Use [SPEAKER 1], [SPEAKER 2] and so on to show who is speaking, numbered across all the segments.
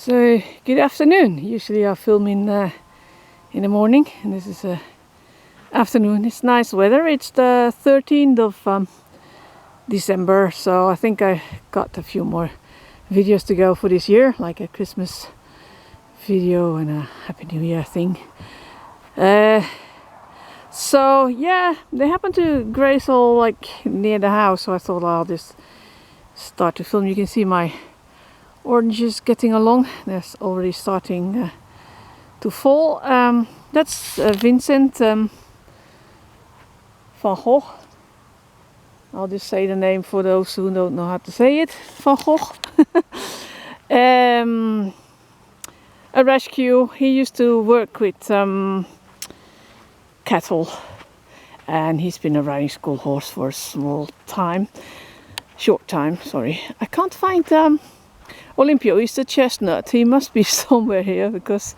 [SPEAKER 1] So good afternoon. Usually I film in the morning, and this is afternoon. It's nice weather. It's the 13th of December, so I think I got a few more videos to go for this year, like a Christmas video and a Happy New Year thing. So yeah, they happen to graze all like near the house, so I thought I'll just start to film. You can see my oranges getting along. They're already starting to fall. That's Vincent van Gogh. I'll just say the name for those who don't know how to say it. Van Gogh. A rescue. He used to work with cattle, and he's been a riding school horse for a short time. Sorry, I can't find Olympio is the chestnut. He must be somewhere here because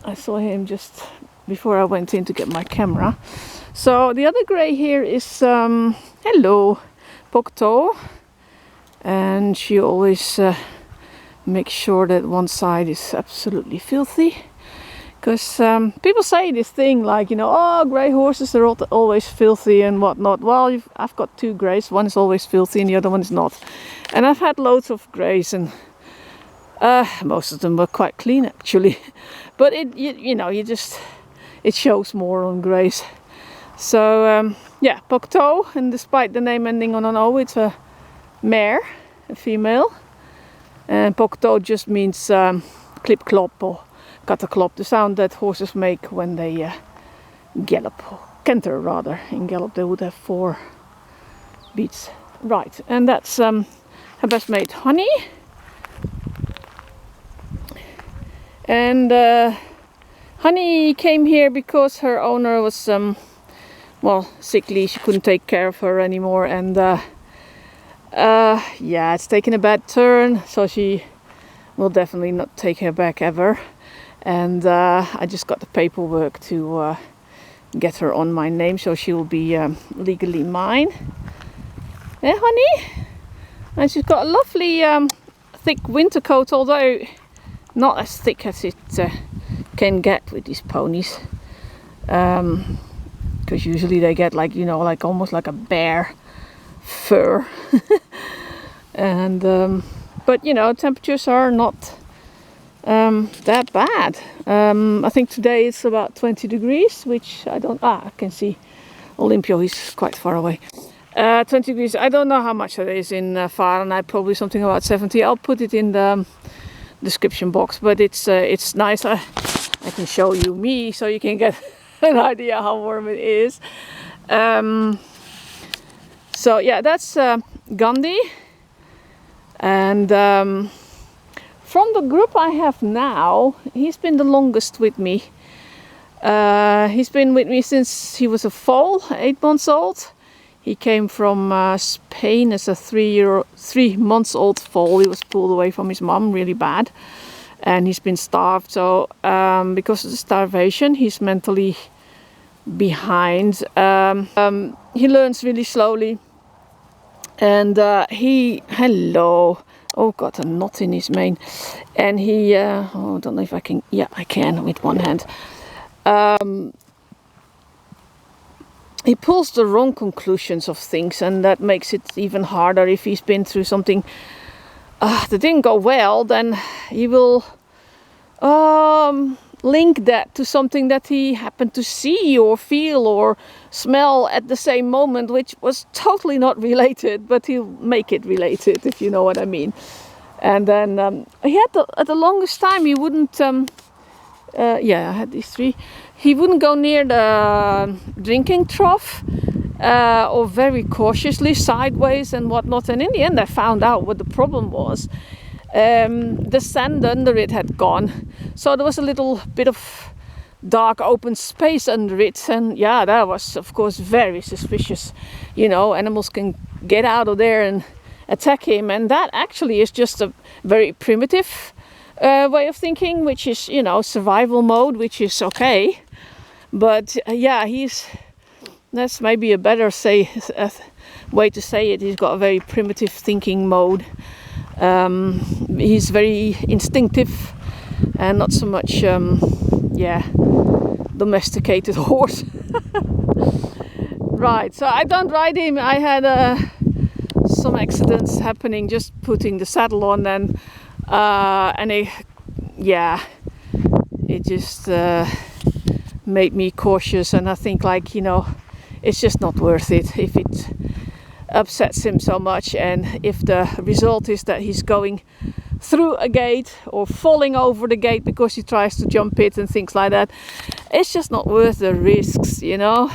[SPEAKER 1] I saw him just before I went in to get my camera. So the other grey here is hello, Pocto, and she always makes sure that one side is absolutely filthy. Because people say this thing like, you know, oh, grey horses are always filthy and whatnot. Well, I've got two greys. One is always filthy and the other one is not. And I've had loads of greys, and most of them were quite clean actually. But it shows more on greys. So yeah, Pocto, and despite the name ending on an O, it's a mare, a female. And Pocto just means clip clop or cataklop, the sound that horses make when they gallop, or canter rather. In gallop they would have 4 beats. Right, and that's her best mate Honey. And Honey came here because her owner was sickly. She couldn't take care of her anymore, and yeah, it's taken a bad turn, so she will definitely not take her back ever. And I just got the paperwork to get her on my name, so she will be legally mine. Yeah, Honey? And she's got a lovely thick winter coat, although not as thick as it can get with these ponies. Because usually they get like, you know, like almost like a bear fur. And but you know, temperatures are not that bad. I think today it's about 20 degrees, which I can see Olympio, he's quite far away. 20 degrees, I don't know how much it is in Fahrenheit, probably something about 70. I'll put it in the description box, but it's nice. I can show you me so you can get an idea how warm it is. So yeah, that's Gandhi. And from the group I have now, he's been the longest with me. He's been with me since he was a foal, 8 months old. He came from Spain as a 3 months old foal. He was pulled away from his mum really bad, and he's been starved. So because of the starvation, he's mentally behind. He learns really slowly, and oh, got a knot in his mane, and he I don't know if I can. Yeah, I can with one hand. He pulls the wrong conclusions of things, and that makes it even harder. If he's been through something that didn't go well, then he will link that to something that he happened to see or feel or smell at the same moment, which was totally not related, but he'll make it related, if you know what I mean. And then he had at the longest time he wouldn't yeah, I had these 3. He wouldn't go near the drinking trough, or very cautiously sideways and whatnot. And in the end I found out what the problem was. The sand under it had gone, so there was a little bit of dark open space under it, and yeah, that was of course very suspicious. You know, animals can get out of there and attack him, and that actually is just a very primitive way of thinking, which is, you know, survival mode, which is okay. But yeah, that's maybe a better way to say it. He's got a very primitive thinking mode. He's very instinctive and not so much, yeah, domesticated horse. Right, so I don't ride him. I had some accidents happening just putting the saddle on, and it just made me cautious, and I think, like, you know, it's just not worth it if it upsets him so much, and if the result is that he's going through a gate or falling over the gate because he tries to jump it and things like that. It's just not worth the risks, you know.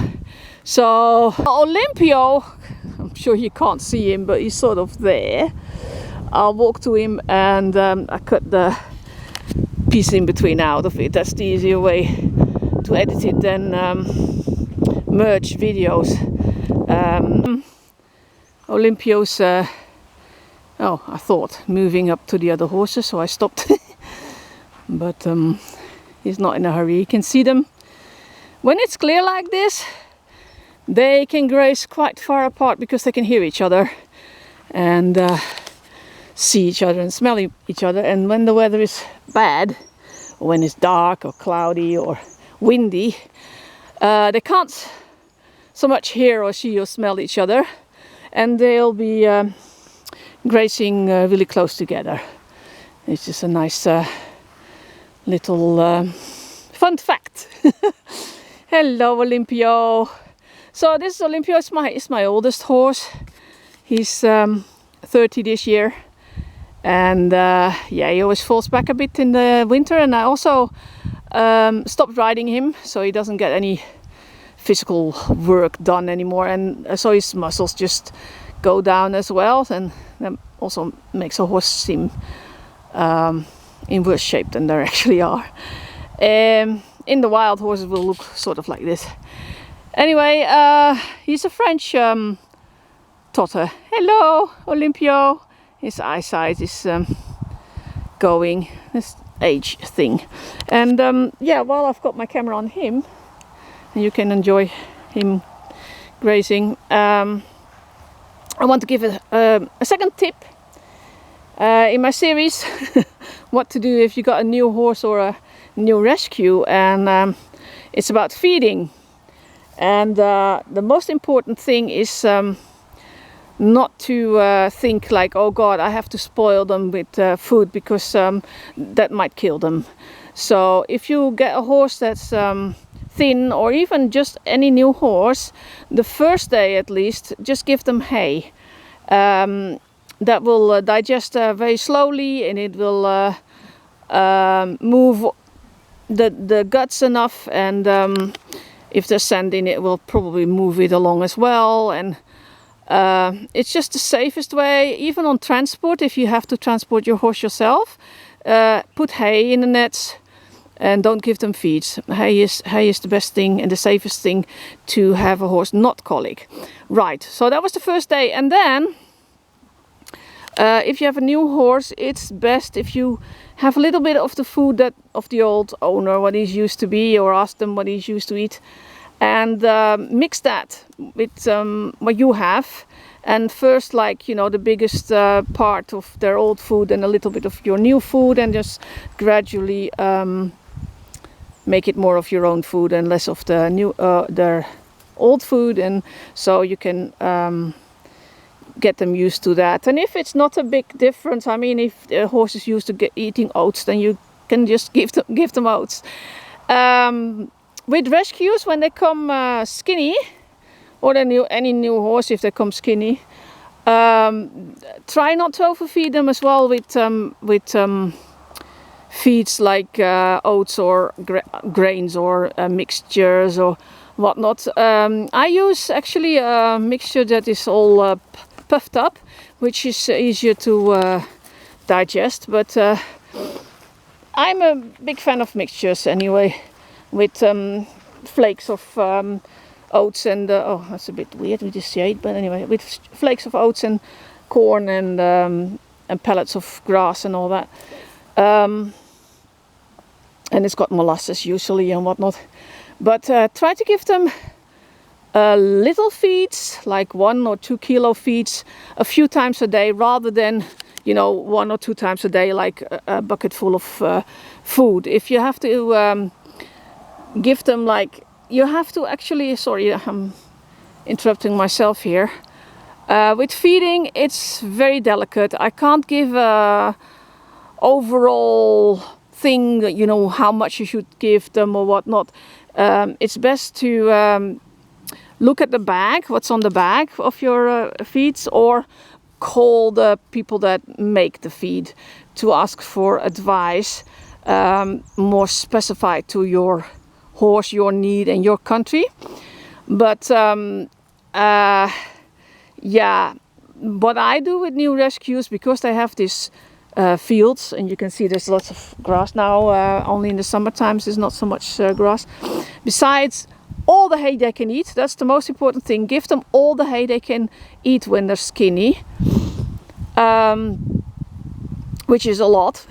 [SPEAKER 1] So Olympio, I'm sure you can't see him, but he's sort of there. I'll walk to him, and I cut the piece in between out of it. That's the easier way to edit it than merge videos. Olympio's I thought moving up to the other horses, so I stopped. But he's not in a hurry. You can see them when it's clear like this. They can graze quite far apart because they can hear each other and see each other and smell each other. And when the weather is bad, or when it's dark or cloudy or windy, they can't so much hear or see or smell each other, and they'll be grazing really close together. It's just a nice little fun fact. Hello, Olympio. So this Olympio is my oldest horse. He's 30 this year, and yeah, he always falls back a bit in the winter, and I also stopped riding him so he doesn't get any physical work done anymore, and so his muscles just go down as well, and that also makes a horse seem in worse shape than they actually are. In the wild, horses will look sort of like this. Anyway, he's a French trotter. Hello, Olympio. His eyesight is going. This age thing. And yeah, while I've got my camera on him, and you can enjoy him grazing, I want to give a second tip in my series what to do if you got a new horse or a new rescue, and it's about feeding. And the most important thing is not to think like, oh God, I have to spoil them with food, because that might kill them. So if you get a horse that's thin, or even just any new horse, the first day at least, just give them hay. That will digest very slowly, and it will move the guts enough, and if there's sand in it, will probably move it along as well. And it's just the safest way, even on transport. If you have to transport your horse yourself, put hay in the nets and don't give them feeds. Hay is the best thing and the safest thing to have a horse not colic. Right, so that was the first day. And then if you have a new horse, it's best if you have a little bit of the food that of the old owner, what he's used to be, or ask them what he's used to eat, and mix that with what you have. And first, like, you know, the biggest part of their old food and a little bit of your new food, and just gradually make it more of your own food and less of the new their old food, and so you can get them used to that. And if it's not a big difference, I mean, if the horse is used to eating oats, then you can just give them oats. With rescues, when they come skinny, or any new horse if they come skinny, try not to overfeed them as well with feeds like oats or grains or mixtures or whatnot. I use actually a mixture that is all puffed up, which is easier to digest, but I'm a big fan of mixtures anyway, with flakes of oats and oh, that's a bit weird with the shade, but anyway, with flakes of oats and corn and pellets of grass and all that, and it's got molasses usually and whatnot. But try to give them little feeds, like 1 or 2 kilo feeds, a few times a day, rather than you know, 1 or 2 times a day, like a bucket full of food. If you have to give them, like, you have to actually, sorry, I'm interrupting myself here. With feeding, it's very delicate. I can't give a overall thing, you know, how much you should give them or whatnot. It's best to look at the bag, what's on the bag of your feeds, or call the people that make the feed to ask for advice, more specified to your horse, your need and your country. But yeah, what I do with new rescues, because they have these fields, and you can see there's lots of grass now, only in the summer times there's not so much grass. Besides all the hay they can eat, that's the most important thing. Give them all the hay they can eat when they're skinny, which is a lot.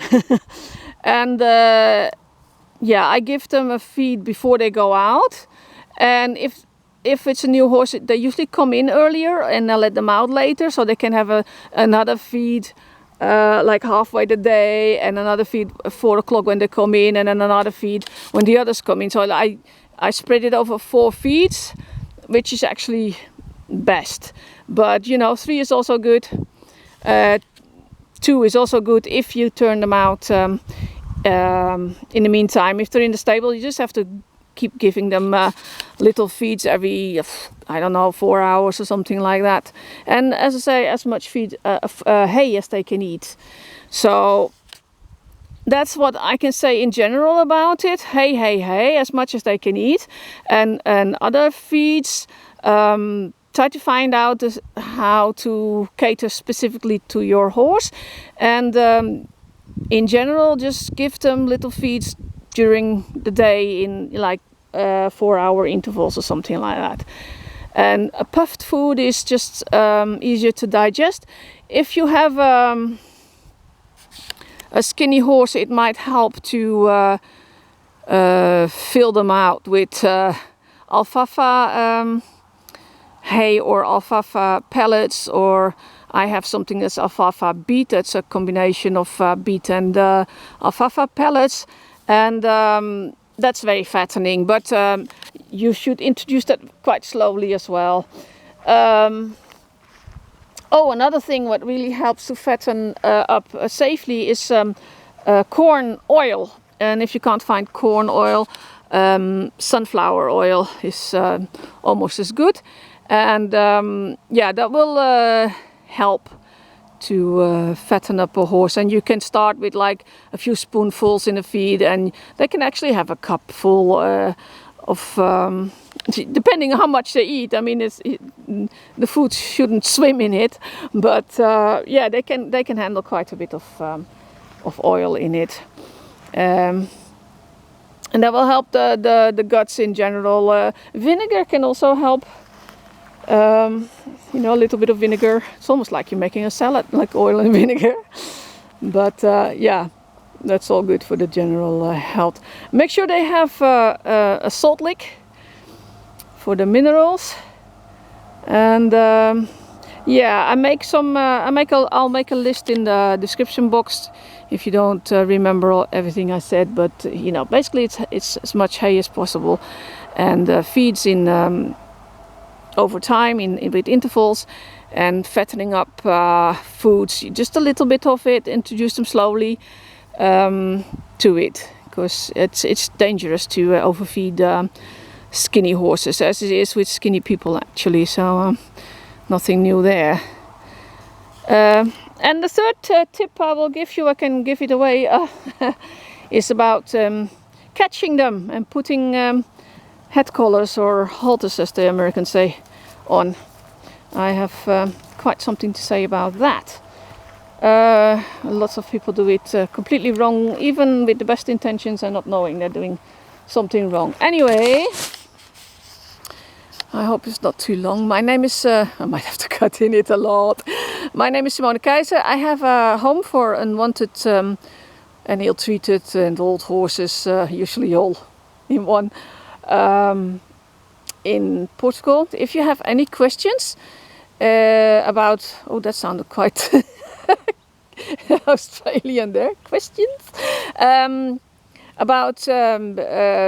[SPEAKER 1] And yeah, I give them a feed before they go out. And if it's a new horse, they usually come in earlier and I let them out later, so they can have another feed like halfway the day, and another feed at 4 o'clock when they come in, and then another feed when the others come in. So I spread it over 4 feeds, which is actually best. But you know, 3 is also good. 2 is also good if you turn them out in the meantime. If they're in the stable, you just have to keep giving them little feeds every, I don't know, 4 hours or something like that. And as I say, as much feed hay as they can eat. So that's what I can say in general about it. Hay, as much as they can eat. And other feeds, try to find out how to cater specifically to your horse. And in general, just give them little feeds during the day in like 4-hour intervals or something like that. And a puffed food is just easier to digest. If you have a skinny horse, it might help to fill them out with alfalfa hay or alfalfa pellets, or I have something that's alfalfa beet. That's a combination of beet and alfalfa pellets, and that's very fattening, but you should introduce that quite slowly as well. Oh, another thing what really helps to fatten up safely is corn oil. And if you can't find corn oil, sunflower oil is almost as good. And yeah, that will help to fatten up a horse. And you can start with like a few spoonfuls in a feed, and they can actually have a cup full of depending on how much they eat. I mean, the food shouldn't swim in it, but yeah, they can handle quite a bit of oil in it, and that will help the guts in general. Vinegar can also help. You know, a little bit of vinegar. It's almost like you're making a salad, like oil and vinegar. But yeah, that's all good for the general health. Make sure they have a salt lick for the minerals. And yeah, I'll make a list in the description box if you don't remember everything I said. But you know, basically it's as much hay as possible, and feeds in over time with intervals, and fattening up foods, just a little bit of it, introduce them slowly to it, because it's dangerous to overfeed skinny horses, as it is with skinny people actually. So nothing new there. And the third tip I will give you, I can give it away, is about catching them and putting head collars or halters, as the Americans say, on. I have quite something to say about that. Lots of people do it completely wrong, even with the best intentions and not knowing they're doing something wrong. Anyway, I hope it's not too long. My name is, I might have to cut in it a lot. My name is Simone Keizer. I have a home for unwanted and ill-treated and old horses, usually all in one, in Portugal. If you have any questions about, oh, that sounded quite Australian there. Questions? About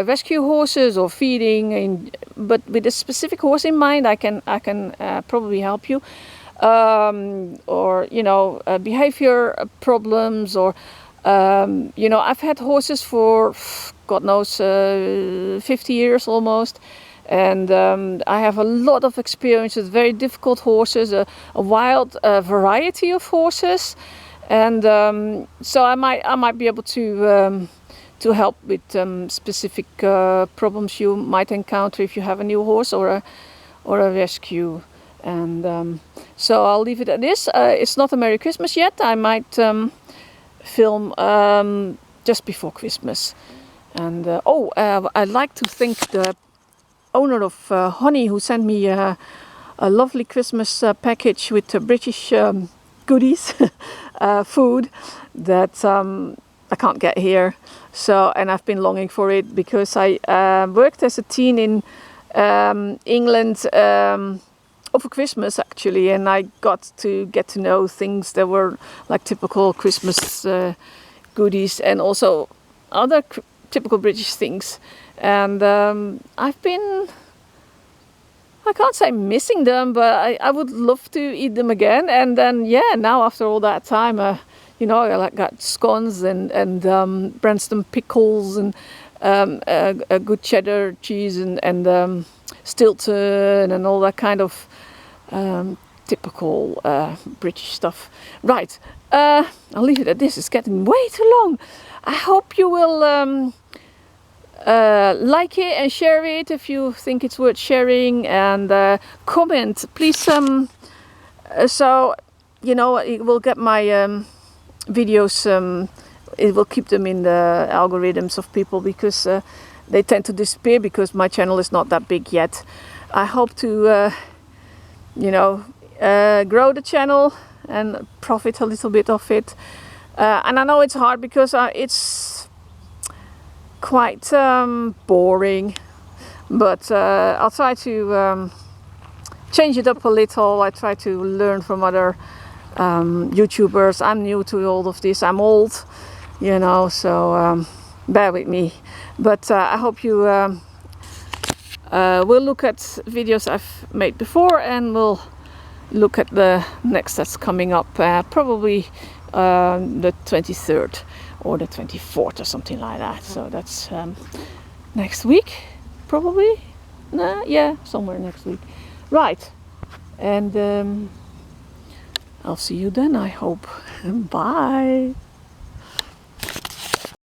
[SPEAKER 1] rescue horses or feeding, but with a specific horse in mind, I can probably help you. Or behavior problems, or I've had horses for God knows 50 years almost, and I have a lot of experience with very difficult horses, a wild variety of horses, and so I might be able to help with specific problems you might encounter if you have a new horse or a rescue. And so I'll leave it at this. It's not a Merry Christmas yet. I might film just before Christmas. And I'd like to thank the owner of Honey, who sent me a lovely Christmas package with British goodies, food that I can't get here. So, and I've been longing for it because I worked as a teen in England over Christmas actually, and I got to know things that were like typical Christmas goodies, and also other typical British things. And I've been, I can't say missing them, but I would love to eat them again. And then now after all that time, I got scones and Branston pickles and a good cheddar cheese and Stilton and all that kind of typical British stuff. Right, I'll leave it at this. It's getting way too long. I hope you will like it and share it if you think it's worth sharing, and comment, please. So it will get my videos, it will keep them in the algorithms of people, because they tend to disappear because my channel is not that big yet. I hope to grow the channel and profit a little bit of it, and I know it's hard because it's quite boring, but I'll try to change it up a little. I try to learn from other YouTubers. I'm new to all of this. I'm old, so bear with me. But I hope you will look at videos I've made before, and we'll look at the next that's coming up, probably the 23rd or the 24th or something like that. So that's next week, probably. Yeah, somewhere next week. Right, and I'll see you then, I hope. Bye.